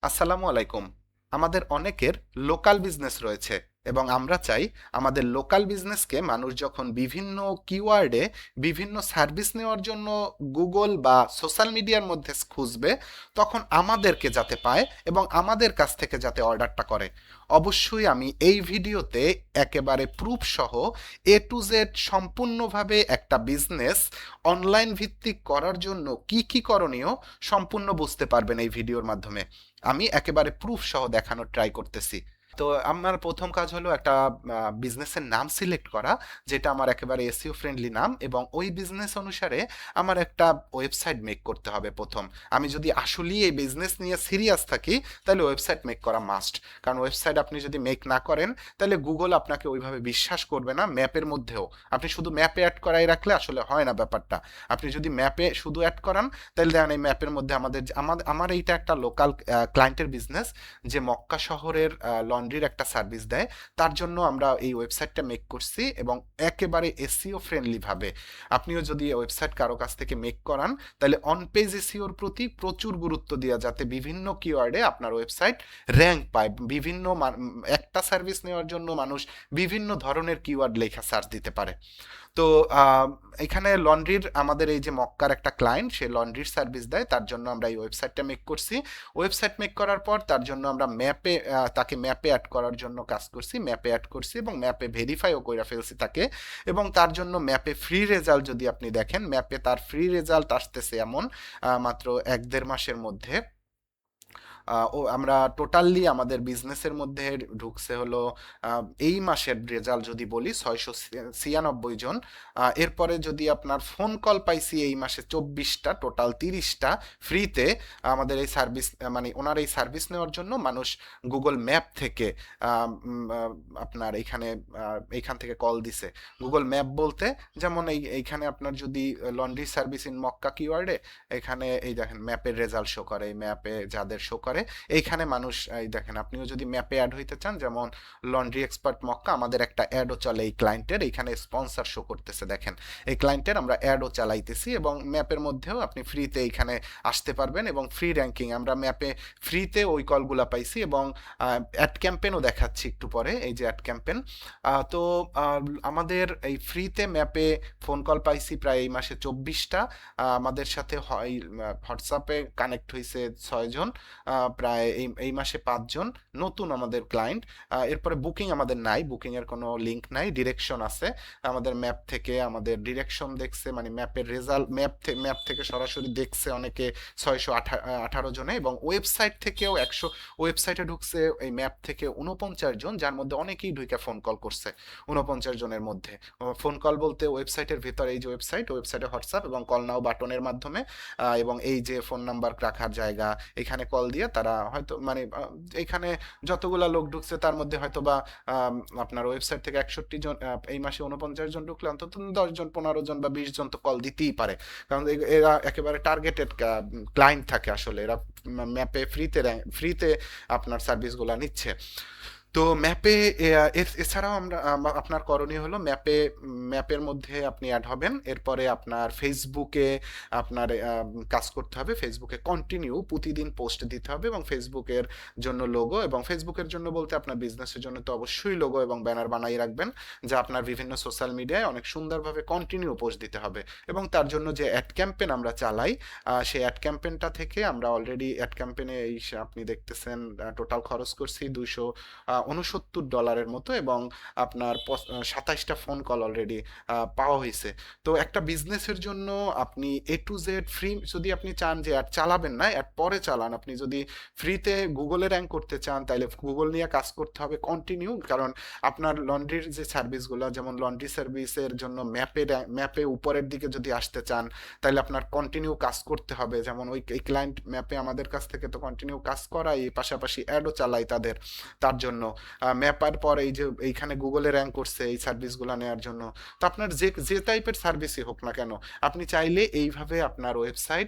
আসসালামু আলাইকুম। আমাদের অনেকের লোকাল বিজনেস রয়েছে এবং আমরা চাই আমাদের লোকাল বিজনেসকে মানুষ যখন বিভিন্ন কিওয়ার্ডে বিভিন্ন সার্ভিস নেওয়ার জন্য গুগল বা সোশ্যাল মিডিয়ার মধ্যে খুঁজবে, তখন আমাদেরকে যাতে পায় এবং আমাদের কাছ থেকে যাতে অর্ডারটা করে। অবশ্যই আমি এই ভিডিওতে একেবারে প্রুফ সহ এ টু জেড সম্পূর্ণভাবে একটা বিজনেস অনলাইন ভিত্তিক করার জন্য কি কি করণীয় সম্পূর্ণ বুঝতে পারবেন এই ভিডিওর মাধ্যমে। আমি একেবারে প্রুফ সহ দেখানোর ট্রাই করতেছি। তো আমার প্রথম কাজ হলো একটা বিজনেসের নাম সিলেক্ট করা, যেটা আমার একেবারে এসইও ফ্রেন্ডলি নাম, এবং ওই বিজনেস অনুসারে আমার একটা ওয়েবসাইট মেক করতে হবে প্রথম। আমি যদি আসলেই এই বিজনেস নিয়ে সিরিয়াস থাকি তাহলে ওয়েবসাইট মেক করা মাস্ট। কারণ ওয়েবসাইট আপনি যদি মেক না করেন তাহলে গুগল আপনাকে ওইভাবে বিশ্বাস করবে না। ম্যাপের মধ্যেও আপনি শুধু ম্যাপে অ্যাড করাই রাখলে আসলে হয় না ব্যাপারটা। আপনি যদি ম্যাপে শুধু অ্যাড করান তাহলে দেখেন এই ম্যাপের মধ্যে আমার এইটা একটা লোকাল ক্লায়েন্টের বিজনেস, যে মক্কা শহরের লন্ড্রির একটা সার্ভিস দেয়। তার জন্য আমরা এই ওয়েবসাইটটা মেক করছি এবং একেবারে এসইও ফ্রেন্ডলি ভাবে। আপনিও যদি ওয়েবসাইট কারো কাছ থেকে মেক করান তাহলে অন পেজ এসইওর প্রতি প্রচুর গুরুত্ব দেওয়া, যাতে বিভিন্ন কিওয়ার্ডে আপনার ওয়েবসাইট র্যাঙ্ক পায়। একটা সার্ভিস নেওয়ার জন্য মানুষ বিভিন্ন ধরনের কিওয়ার্ড লেখা সার্চ দিতে পারে। তো এখানে লন্ড্রির আমাদের এই যে মক্কার একটা ক্লায়েন্ট, সে লন্ড্রির সার্ভিস দেয়, তার জন্য আমরা এই ওয়েবসাইটটা মেক করছি। ওয়েবসাইট মেক করার পর তার জন্য আমরা তাকে ম্যাপে অ্যাড করার জন্য কাজ করছি, ম্যাপে অ্যাড করছি এবং ম্যাপে ভেরিফাইও করে ফেলছি তাকে। এবং তার জন্য ম্যাপে ফ্রি রেজাল্ট যদি আপনি দেখেন, ম্যাপে তার ফ্রি রেজাল্ট আসতেছে এমন মাত্র 1-1.5 মাসের মধ্যে। ও আমরা টোটালি আমাদের বিজনেসের মধ্যে ঢুকছে হলো এই মাসের রেজাল্ট যদি বলি 696 জন। এরপরে যদি আপনার ফোন কল পাইছি এই মাসে 24টা, টোটাল 30টা ফ্রিতে। আমাদের এই সার্ভিস মানে ওনার এই সার্ভিস নেওয়ার জন্য মানুষ গুগল ম্যাপ থেকে আপনার এইখান থেকে কল দিছে। গুগল ম্যাপ বলতে যেমন এইখানে আপনার যদি লন্ড্রি সার্ভিস ইন মক্কা কিওয়ার্ডে এখানে এই দেখেন ম্যাপের রেজাল্ট শো করে, এই ম্যাপে যাদের শো করে এইখানে মানুষ এই দেখেন। আপনিও যদি ম্যাপে অ্যাড হইতে চান, যেমন লন্ড্রি এক্সপার্ট মক্কা, আমাদের একটা অ্যাডও চলে এই ক্লায়েন্টের, এইখানে স্পন্সর শো করতেছে দেখেন। এই ক্লায়েন্টের আমরা অ্যাডও চালাইতেছি এবং ম্যাপের মধ্যেও আপনি ফ্রিতে এইখানে আসতে পারবেন এবং ফ্রি র্যাঙ্কিং আমরা ম্যাপে ফ্রিতে ওই কলগুলা পাইছি। এবং অ্যাড ক্যাম্পেনও দেখাচ্ছি একটু পরে, এই যে অ্যাড ক্যাম্পেন। তো আমাদের এই ফ্রিতে ম্যাপে ফোন কল পাইছি প্রায় এই মাসে 24টা। আমাদের সাথে হোয়াটসঅ্যাপে কানেক্ট হয়েছে 6 জন। প্রায় এই মাসে 5 জন নতুন আমাদের ক্লায়েন্ট। এরপরে বুকিং আমাদের নাই, বুকিং এর কোনো লিংক নাই, ডিরেকশন আছে। আমাদের ম্যাপ থেকে আমাদের ডিরেকশন দেখছে, মানে ম্যাপের রেজাল্ট ম্যাপ থেকে সরাসরি দেখছে অনেকে 618 জনে, এবং ওয়েবসাইট থেকেও 100, ওয়েবসাইটে ঢুকছে এই ম্যাপ থেকে 49 জন, যার মধ্যে অনেকেই ঢুকে ফোন কল করছে। 49 জনের মধ্যে ফোন কল বলতে ওয়েবসাইটের ভিতরে এই যে ওয়েবসাইটে হোয়াটসঅ্যাপ এবং কল নাও বাটনের মাধ্যমে, এবং এই যে ফোন নাম্বার রাখার জায়গা, এখানে কল দিয়ে তারা হয়তো মানে এখানে যতগুলা লোক ঢুকছে তার মধ্যে হয়তো বা আপনার ওয়েবসাইট থেকে 61 জন, এই মাসে 49 জন ঢুকলে অন্তত 10 জন 15 জন বা 20 জন তো কল দিতেই পারে। কারণ এরা একেবারে টার্গেটেড ক্লায়েন্ট থাকে আসলে, এরা ম্যাপে ফ্রিতে আপনার সার্ভিসগুলো নিচ্ছে। তো ম্যাপে এছাড়াও আপনার করণীয় হলো ম্যাপের মধ্যে আপনি অ্যাড হবেন। এরপরে আপনার ফেসবুকে আপনার কাজ করতে হবে। ফেসবুকে কন্টিনিউ প্রতিদিন পোস্ট দিতে হবে এবং ফেসবুকের জন্য লোগো, এবং ফেসবুকের জন্য বলতে আপনার বিজনেসের জন্য তো অবশ্যই লোগো এবং ব্যানার বানাই রাখবেন, যা আপনার বিভিন্ন সোশ্যাল মিডিয়ায় অনেক সুন্দরভাবে কন্টিনিউ পোস্ট দিতে হবে। এবং তার জন্য যে অ্যাড ক্যাম্পেন আমরা চালাই, সেই অ্যাড ক্যাম্পেনটা থেকে আমরা অলরেডি অ্যাড ক্যাম্পেনে এই আপনি দেখতেছেন টোটাল খরচ করছি $269 মতো, এবং আপনার 27টা ফোন কল অলরেডি পাওয়া হয়েছে। তো একটা বিজনেসের জন্য আপনি এ টু জেড ফ্রি, যদি আপনি চান যে অ্যাড চালাবেন না, অ্যাড পরে চালান, আপনি যদি ফ্রিতে গুগলে র্যাঙ্ক করতে চান তাহলে গুগল নিয়ে কাজ করতে হবে কন্টিনিউ। কারণ আপনার লন্ড্রির যে সার্ভিসগুলো, যেমন লন্ড্রি সার্ভিসের জন্য ম্যাপে উপরের দিকে যদি আসতে চান তাহলে আপনার কন্টিনিউ কাজ করতে হবে। যেমন এই ক্লায়েন্ট ম্যাপে আমাদের কাছ থেকে তো কন্টিনিউ কাজ করাই, পাশাপাশি অ্যাডও চালাই তার জন্য। ম্যাপার পর এই যে এইখানে গুগলে র্যাঙ্ক করছে এই সার্ভিসগুলো নেওয়ার জন্য। তো আপনার যে যে টাইপের সার্ভিসই হোক না কেন, আপনি চাইলে এইভাবে আপনার ওয়েবসাইট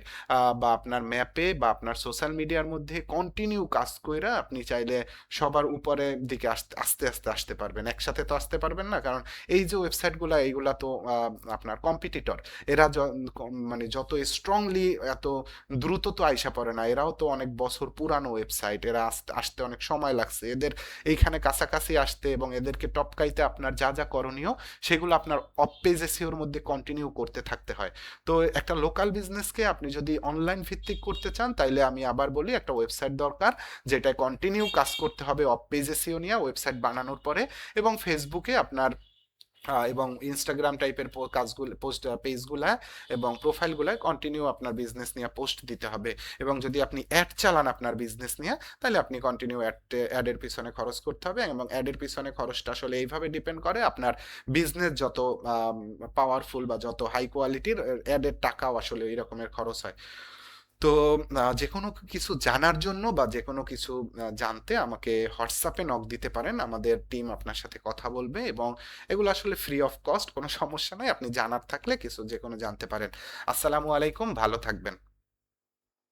বা আপনার ম্যাপে বা আপনার সোশ্যাল মিডিয়ার মধ্যে কন্টিনিউ কাজ কইরা আপনি চাইলে সবার উপরের দিকে আস্তে আস্তে আস্তে আসতে পারবেন। একসাথে তো আসতে পারবেন না, কারণ এই যে ওয়েবসাইটগুলো এইগুলা তো আপনার কম্পিটিটর। এরা মানে যত স্ট্রংলি এত দ্রুত তো আইসা পড়ে না, এরাও তো অনেক বছর পুরানো ওয়েবসাইট, এরা আসতে আসতে অনেক সময় লাগছে এদের এইখানে কাছাকাছি আসতে, এবং এদেরকে টপকাইতে আপনার যা যা করণীয় সেগুলো আপনার অফ পেজ এসইওর মধ্যে কন্টিনিউ করতে থাকতে হয়। তো একটা লোকাল বিজনেসকে আপনি যদি অনলাইন ভিত্তিক করতে চান, তাইলে আমি আবার বলি একটা ওয়েবসাইট দরকার, যেটা কন্টিনিউ কাজ করতে হবে অফ পেজ এসইও নিয়ে ওয়েবসাইট বানানোর পরে, এবং ফেসবুকে আপনার এবং ইনস্টাগ্রাম টাইপের কাজগুলো পোস্ট পেজগুলা এবং প্রোফাইলগুলায় কন্টিনিউ আপনার বিজনেস নিয়ে পোস্ট দিতে হবে। এবং যদি আপনি অ্যাড চালান আপনার বিজনেস নিয়ে, তাহলে আপনি কন্টিনিউ অ্যাডের পিছনে খরচ করতে হবে, এবং অ্যাডের পিছনে খরচটা আসলে এইভাবে ডিপেন্ড করে আপনার বিজনেস যত পাওয়ারফুল বা যত হাই কোয়ালিটির, অ্যাডের টাকাও আসলে ওই রকমের খরচ হয়। তো যে কোনো কিছু জানার জন্য বা যে কোনো কিছু জানতে আমাকে হোয়াটসঅ্যাপে নক দিতে পারেন, আমাদের টিম আপনার সাথে কথা বলবে, এবং এগুলো আসলে ফ্রি অফ কস্ট, কোনো সমস্যা নাই, আপনি জানার থাকলে কিছু যে কোনো জানতে পারেন। আসসালামু আলাইকুম, ভালো থাকবেন।